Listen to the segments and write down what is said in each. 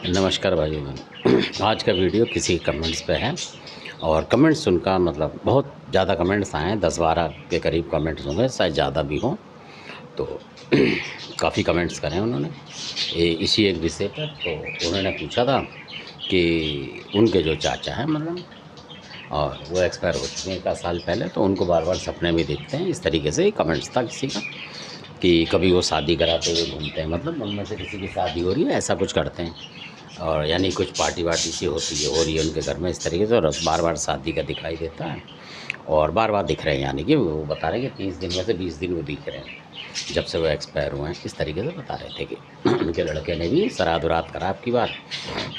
नमस्कार भाइयों बहन। आज का वीडियो किसी कमेंट्स पे है और कमेंट्स उनका मतलब बहुत ज़्यादा कमेंट्स आए हैं, 10-12 के करीब कमेंट्स होंगे, शायद ज़्यादा भी हों। तो काफ़ी कमेंट्स करे हैं उन्होंने इसी एक विषय पर। तो उन्होंने पूछा था कि उनके जो चाचा हैं मतलब, और वो एक्सपायर हो चुके हैं 1 साल पहले, तो उनको बार बार सपने में दिखते हैं। इस तरीके से कमेंट्स था किसी का कि कभी वो शादी कराते हुए घूमते हैं, मतलब उनमें से किसी की शादी हो रही है, ऐसा कुछ करते हैं, और यानी कुछ पार्टी वार्टी सी होती है, हो रही है उनके घर में इस तरीके से, और बार बार शादी का दिखाई देता है और बार बार दिख रहे हैं। यानी कि वो बता रहे हैं कि 30 दिन में से 20 दिन वो दिख रहे हैं जब से वो एक्सपायर हुए हैं। इस तरीके से बता रहे थे कि उनके लड़के ने भी श्राद्ध उराद करा आपकी बार,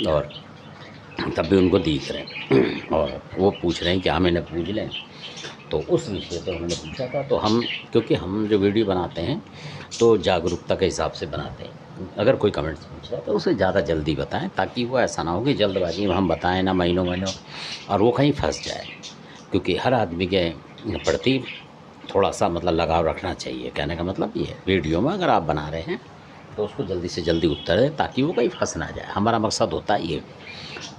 और तब भी उनको दिख रहे हैं, और वो पूछ रहे हैं कि हम इन्हें पूज लें। तो उस विषय पर उन्होंने पूछा था। तो हम, क्योंकि हम जो वीडियो बनाते हैं तो जागरूकता के हिसाब से बनाते हैं, अगर कोई कमेंट्स पूछ रहा है तो उसे ज़्यादा जल्दी बताएं, ताकि वो ऐसा ना हो कि जल्दबाजी में हम बताएं ना महीनों महीनों और वो कहीं फंस जाए। क्योंकि हर आदमी के प्रति थोड़ा सा मतलब लगाव रखना चाहिए। कहने का मतलब ये है, वीडियो में अगर आप बना रहे हैं तो उसको जल्दी से जल्दी उत्तर दें, ताकि वो कहीं फंस ना जाए। हमारा मकसद होता है ये।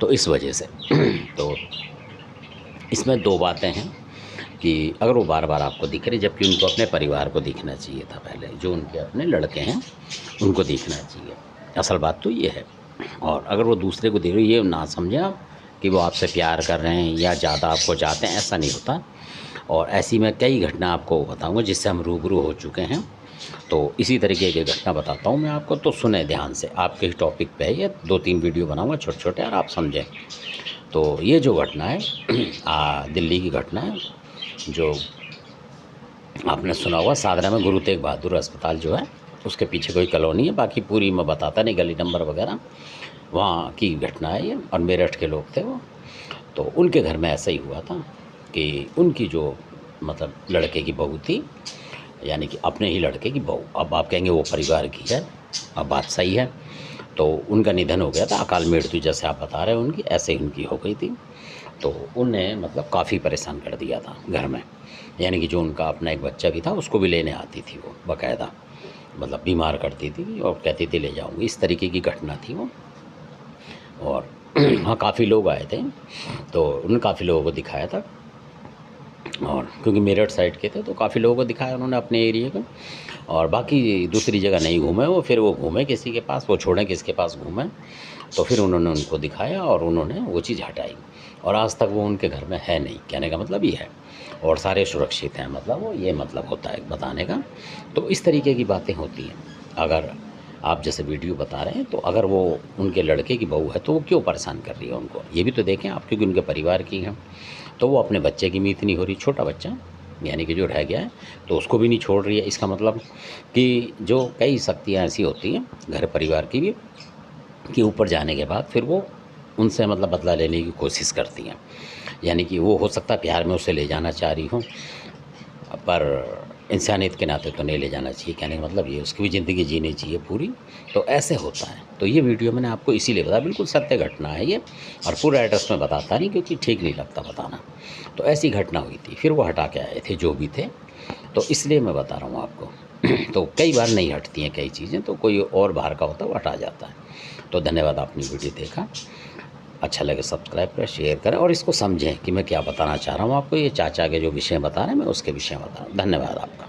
तो इस वजह से तो इसमें 2 बातें हैं कि अगर वो बार बार आपको दिख रहे, जबकि उनको अपने परिवार को दिखना चाहिए था पहले, जो उनके अपने लड़के हैं उनको दिखना चाहिए। असल बात तो ये है। और अगर वो दूसरे को देख रहे, ये ना समझें आप कि वो आपसे प्यार कर रहे हैं या ज़्यादा आपको चाहते हैं, ऐसा नहीं होता। और ऐसी मैं कई घटना आपको बताऊंगा जिससे हम रूबरू हो चुके हैं। तो इसी तरीके की घटना बताता हूँ मैं आपको, तो सुने ध्यान से। आपके इस टॉपिक पे है ये 2-3 वीडियो बनाऊंगा छोटे छोटे, और आप समझें। तो ये जो घटना है दिल्ली की घटना है, जो आपने सुना होगा, सादरा में गुरु तेग बहादुर अस्पताल जो है उसके पीछे कोई कॉलोनी है, बाकी पूरी मैं बताता नहीं, गली नंबर वगैरह, वहाँ की घटना है ये। और मेरठ के लोग थे वो। तो उनके घर में ऐसा ही हुआ था कि उनकी जो मतलब लड़के की बहू थी, यानी कि अपने ही लड़के की बहू, अब आप कहेंगे वो परिवार की है, अब बात सही है। तो उनका निधन हो गया था, अकाल मृत्यु जैसे आप बता रहे हैं उनकी, ऐसे ही उनकी हो गई थी। तो उन्हें मतलब काफ़ी परेशान कर दिया था घर में। यानी कि जो उनका अपना एक बच्चा भी था उसको भी लेने आती थी वो बाकायदा, मतलब बीमार करती थी और कहती थी ले जाऊंगी। इस तरीके की घटना थी वो। और वहाँ काफ़ी लोग आए थे, तो उन्होंने काफ़ी लोगों को दिखाया था। और क्योंकि मेरठ साइड के थे तो काफ़ी लोगों को दिखाया उन्होंने अपने एरिया को, और बाकी दूसरी जगह नहीं घूमे वो। फिर वो घूमे किसी के पास, वो छोड़ें किसके पास घूमें। तो फिर उन्होंने उनको दिखाया और उन्होंने वो चीज़ हटाई, और आज तक वो उनके घर में है नहीं। कहने का मतलब ये है। और सारे सुरक्षित हैं, मतलब वो ये मतलब होता है बताने का। तो इस तरीके की बातें होती हैं। अगर आप जैसे वीडियो बता रहे हैं, तो अगर वो उनके लड़के की बहू है तो वो क्यों परेशान कर रही है उनको, ये भी तो देखें आप, क्योंकि उनके परिवार की हैं। तो वो अपने बच्चे की मीत नहीं हो रही, छोटा बच्चा यानी कि जो रह गया है, तो उसको भी नहीं छोड़ रही है। इसका मतलब कि जो कई शक्तियाँ ऐसी होती हैं घर परिवार की भी, कि ऊपर जाने के बाद फिर वो उनसे मतलब बदला लेने की कोशिश करती हैं। यानी कि वो हो सकता है प्यार में उसे ले जाना चाह रही हो, पर इंसानियत के नाते तो नहीं ले जाना चाहिए। कहने का मतलब ये, उसकी भी ज़िंदगी जीनी चाहिए पूरी। तो ऐसे होता है। तो ये वीडियो मैंने आपको इसीलिए बताया, बिल्कुल सत्य घटना है ये, और पूरा एड्रेस में बताता नहीं क्योंकि ठीक नहीं लगता बताना। तो ऐसी घटना हुई थी, फिर वो हटा के आए थे जो भी थे, तो इसलिए मैं बता रहा हूँ आपको। तो कई बार नहीं हटती हैं कई चीज़ें, तो कोई और बाहर का होता है वो हटा जाता है। तो धन्यवाद, आपने वीडियो देखा। अच्छा लगे सब्सक्राइब करें, शेयर करें, और इसको समझें कि मैं क्या बताना चाह रहा हूँ आपको। ये चाचा के जो विषय बता रहे हैं मैं उसके विषय बता रहा हूँ। धन्यवाद आपका।